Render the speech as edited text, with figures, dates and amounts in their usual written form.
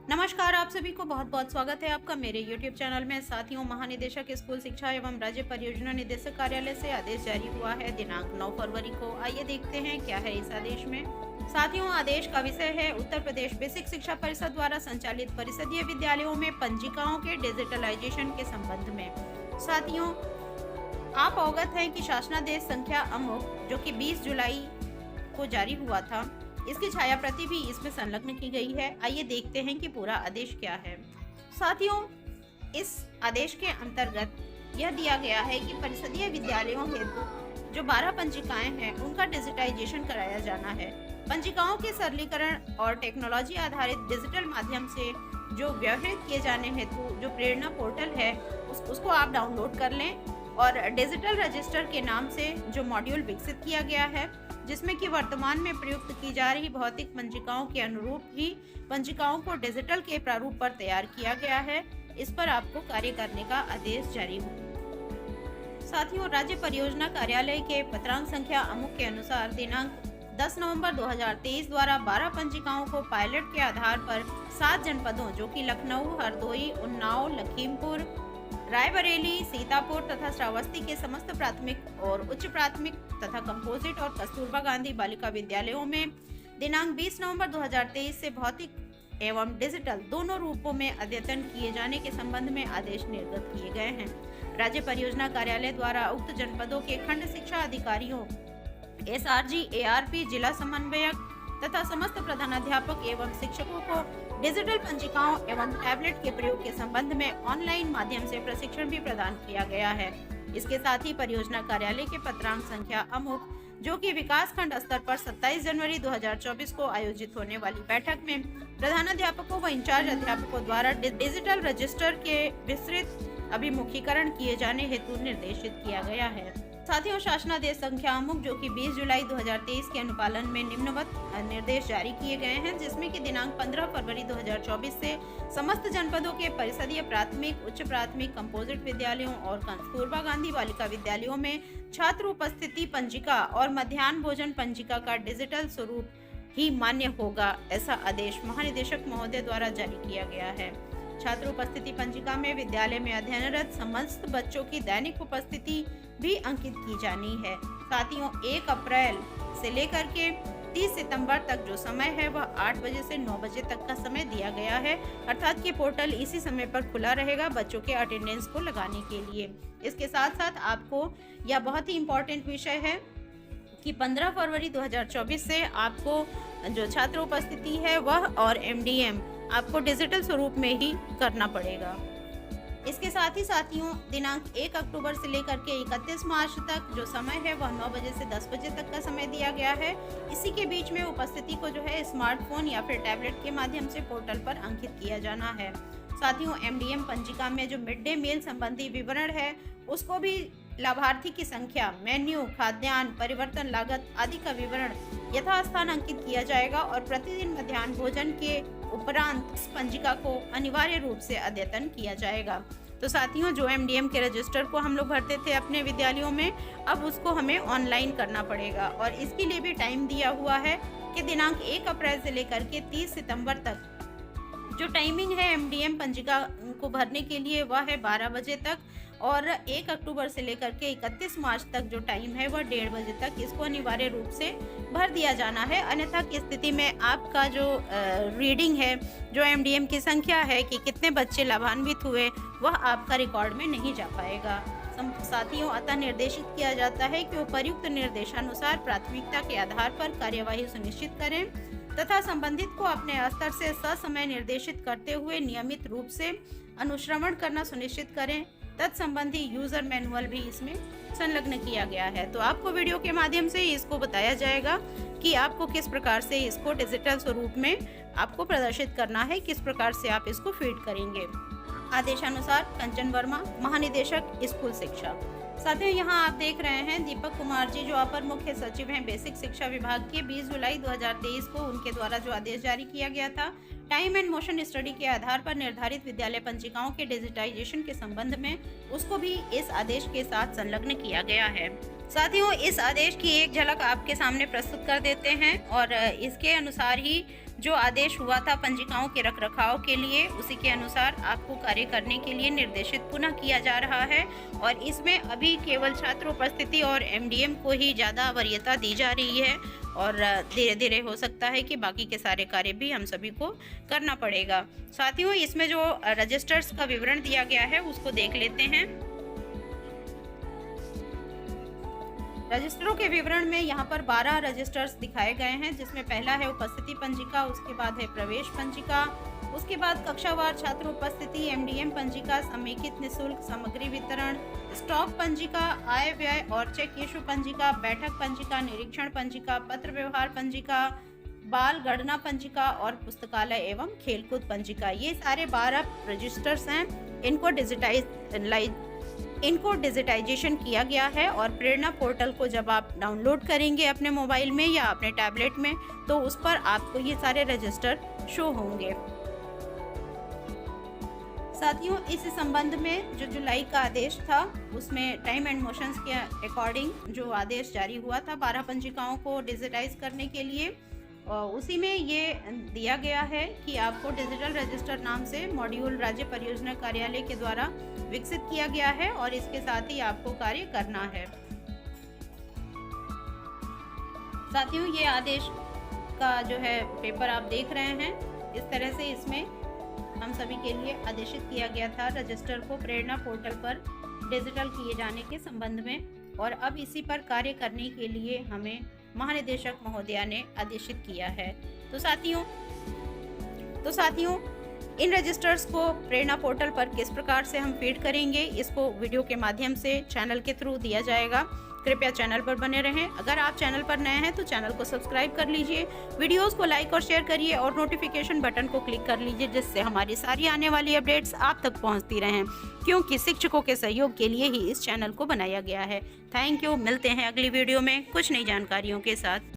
नमस्कार, आप सभी को बहुत बहुत स्वागत है आपका मेरे YouTube चैनल में। साथियों, महानिदेशक स्कूल शिक्षा एवं राज्य परियोजना निदेशक कार्यालय से आदेश जारी हुआ है दिनांक 9 फरवरी को। आइए देखते हैं क्या है इस आदेश में। साथियों, आदेश का विषय है उत्तर प्रदेश बेसिक शिक्षा परिषद द्वारा संचालित परिषदीय विद्यालयों में पंजिकाओं के डिजिटलाइजेशन के संबंध में। साथियों, आप अवगत हैं कि शासनादेश संख्या अमुक जो कि 20 जुलाई को जारी हुआ था, इसकी छाया प्रति भी इसमें संलग्न की गई है। आइए देखते हैं कि पूरा आदेश क्या है। साथियों, इस आदेश के अंतर्गत यह दिया गया है कि परिषदीय विद्यालयों हेतु जो 12 पंजिकाएं हैं उनका डिजिटाइजेशन कराया जाना है। पंजिकाओं के सरलीकरण और टेक्नोलॉजी आधारित डिजिटल माध्यम से जो व्यवहित किए जाने हेतु जो प्रेरणा पोर्टल है उसको आप डाउनलोड कर लें और डिजिटल रजिस्टर के नाम से जो मॉड्यूल विकसित किया गया है, जिसमें कि वर्तमान में प्रयुक्त की जा रही भौतिक पंजिकाओं के अनुरूप ही पंजिकाओं को डिजिटल के प्रारूप पर तैयार किया गया है, इस पर आपको कार्य करने का आदेश जारी हो। साथियों, राज्य परियोजना कार्यालय के पत्रांक संख्या अमुक के अनुसार दिनांक 10 नवंबर 2023 द्वारा 12 पंजिकाओं को पायलट के आधार पर 7 जनपदों जो कि लखनऊ, हरदोई, उन्नाव, लखीमपुर, रायबरेली, सीतापुर तथा श्रावस्ती के समस्त प्राथमिक और उच्च प्राथमिक तथा कंपोजिट और कस्तूरबा गांधी बालिका विद्यालयों में दिनांक 20 नवंबर 2023 से भौतिक एवं डिजिटल दोनों रूपों में अद्यतन किए जाने के संबंध में आदेश निर्गत किए गए हैं। राज्य परियोजना कार्यालय द्वारा उक्त जनपदों के खंड शिक्षा अधिकारियों, SRG, ARP, जिला समन्वयक तथा समस्त प्रधानाध्यापक एवं शिक्षकों को डिजिटल पंजिकाओं एवं टैबलेट के प्रयोग के संबंध में ऑनलाइन माध्यम से प्रशिक्षण भी प्रदान किया गया है। इसके साथ ही परियोजना कार्यालय के पत्रांक संख्या अमुक जो कि विकास खंड स्तर पर 27 जनवरी 2024 को आयोजित होने वाली बैठक में प्रधानाध्यापकों व इंचार्ज अध्यापकों द्वारा डिजिटल रजिस्टर के विस्तृत अभिमुखीकरण किए जाने हेतु निर्देशित किया गया है। साथियों, शासनादेश संख्या अमुक जो कि 20 जुलाई 2023 के अनुपालन में निम्नवत निर्देश जारी किए गए हैं, जिसमें कि दिनांक 15 फरवरी 2024 से समस्त जनपदों के परिषदीय प्राथमिक, उच्च प्राथमिक, कंपोजिट विद्यालयों और कस्तूरबा गांधी बालिका विद्यालयों में छात्र उपस्थिति पंजिका और मध्याह्न भोजन पंजिका का डिजिटल स्वरूप ही मान्य होगा, ऐसा आदेश महानिदेशक महोदय द्वारा जारी किया गया है। छात्र उपस्थिति पंजिका में विद्यालय में अध्ययनरत समस्त बच्चों की दैनिक उपस्थिति भी अंकित की जानी है। साथियों, 1 अप्रैल से लेकर के 30 सितंबर तक जो समय है वह 8 बजे से 9 बजे तक का समय दिया गया है, अर्थात कि पोर्टल इसी समय पर खुला रहेगा बच्चों के अटेंडेंस को लगाने के लिए। इसके साथ साथ आपको यह बहुत ही इम्पोर्टेंट विषय है कि 15 फरवरी 2024 से आपको जो छात्र उपस्थिति है वह और MDM आपको डिजिटल स्वरूप में ही करना पड़ेगा। इसके साथ ही साथियों, दिनांक 1 अक्टूबर से लेकर के 31 मार्च तक जो समय है वह 9 बजे से 10 बजे तक का समय दिया गया है। इसी के बीच में उपस्थिति को जो है स्मार्टफोन या फिर टैबलेट के माध्यम से पोर्टल पर अंकित किया जाना है। साथियों, MDM पंजिका में जो मिड डे मील संबंधी विवरण है उसको भी लाभार्थी की संख्या, मेन्यू, खाद्यान्न, परिवर्तन लागत आदि का विवरण यथास्थान अंकित किया जाएगा और प्रतिदिन मध्याह्न भोजन के उपरांत इस पंजिका को अनिवार्य रूप से अद्यतन किया जाएगा। तो साथियों, जो MDM के रजिस्टर को हम लोग भरते थे अपने विद्यालयों में, अब उसको हमें ऑनलाइन करना पड़ेगा और इसके लिए भी टाइम दिया हुआ है कि दिनांक 1 अप्रैल से लेकर के 30 सितंबर तक जो टाइमिंग है MDM पंजिका को भरने के लिए वह है 12 बजे तक और 1 अक्टूबर से लेकर के 31 मार्च तक जो टाइम है वह 1:30 बजे तक इसको अनिवार्य रूप से भर दिया जाना है। अन्यथा की स्थिति में आपका जो रीडिंग है, जो MDM की संख्या है कि कितने बच्चे लाभान्वित हुए, वह आपका रिकॉर्ड में नहीं जा पाएगा। साथियों, अतः निर्देशित किया जाता है कि उपर्युक्त निर्देशानुसार प्राथमिकता के आधार पर कार्यवाही सुनिश्चित करें तथा संबंधित को अपने स्तर से ससमय निर्देशित करते हुए नियमित रूप से अनुश्रवण करना सुनिश्चित करें। तत्संबंधी यूजर मैनुअल भी इसमें संलग्न किया गया है। तो आपको वीडियो के माध्यम से इसको बताया जाएगा कि आपको किस प्रकार से इसको डिजिटल स्वरूप में आपको प्रदर्शित करना है, किस प्रकार से आप इसको फीड करेंगे। आदेशानुसार कंचन वर्मा, महानिदेशक स्कूल शिक्षा। साथियों, यहाँ आप देख रहे हैं दीपक कुमार जी जो अपर मुख्य सचिव हैं बेसिक शिक्षा विभाग के। 20 जुलाई 2023 को उनके द्वारा जो आदेश जारी किया गया था, टाइम एंड मोशन स्टडी के आधार पर निर्धारित विद्यालय पंजिकाओं के डिजिटाइजेशन के संबंध में, उसको भी इस आदेश के साथ संलग्न किया गया है। साथियों, इस आदेश की एक झलक आपके सामने प्रस्तुत कर देते हैं और इसके अनुसार ही जो आदेश हुआ था पंजिकाओं के रखरखाव के लिए, उसी के अनुसार आपको कार्य करने के लिए निर्देशित पुनः किया जा रहा है। और इसमें अभी केवल छात्र उपस्थिति और एमडीएम को ही ज़्यादा वरीयता दी जा रही है और धीरे धीरे हो सकता है कि बाकी के सारे कार्य भी हम सभी को करना पड़ेगा। साथियों, इसमें जो रजिस्टर्स का विवरण दिया गया है उसको देख लेते हैं। रजिस्टरों के विवरण में यहाँ पर 12 रजिस्टर्स दिखाए गए हैं, जिसमें पहला है उपस्थिति पंजिका, उसके बाद है प्रवेश पंजिका, उसके बाद कक्षावार छात्र उपस्थिति, एमडीएम पंजिका, समेकित निःशुल्क सामग्री वितरण, स्टॉक पंजिका, आय व्यय और चेक इशू पंजिका, बैठक पंजिका, निरीक्षण पंजिका, पत्र व्यवहार पंजिका, बाल गणना पंजिका और पुस्तकालय एवं खेलकूद पंजिका। ये सारे 12 रजिस्टर्स हैं। इनको डिजिटाइजेशन किया गया है और प्रेरणा पोर्टल को जब आप डाउनलोड करेंगे अपने मोबाइल में या अपने टैबलेट में, तो उस पर आपको ये सारे रजिस्टर शो होंगे। साथियों, इस संबंध में जो जुलाई का आदेश था उसमें टाइम एंड मोशंस के अकॉर्डिंग जो आदेश जारी हुआ था 12 पंजिकाओं को डिजिटाइज करने के लिए, उसी में ये दिया गया है कि आपको डिजिटल रजिस्टर नाम से मॉड्यूल राज्य परियोजना कार्यालय के द्वारा विकसित किया गया है और इसके साथ ही आपको कार्य करना है। साथियों, ये आदेश का जो है पेपर आप देख रहे हैं, इस तरह से इसमें हम सभी के लिए आदेशित किया गया था रजिस्टर को प्रेरणा पोर्टल पर डिजिटल किए जाने के संबंध में, और अब इसी पर कार्य करने के लिए हमें महानिदेशक महोदया ने आदेशित किया है। तो साथियों इन रजिस्टर्स को प्रेरणा पोर्टल पर किस प्रकार से हम फीड करेंगे, इसको वीडियो के माध्यम से चैनल के थ्रू दिया जाएगा। कृपया चैनल पर बने रहें। अगर आप चैनल पर नए हैं तो चैनल को सब्सक्राइब कर लीजिए, वीडियोस को लाइक और शेयर करिए और नोटिफिकेशन बटन को क्लिक कर लीजिए, जिससे हमारी सारी आने वाली अपडेट्स आप तक पहुंचती रहें, क्योंकि शिक्षकों के सहयोग के लिए ही इस चैनल को बनाया गया है। Thank you. मिलते हैं अगली वीडियो में कुछ नई जानकारियों के साथ।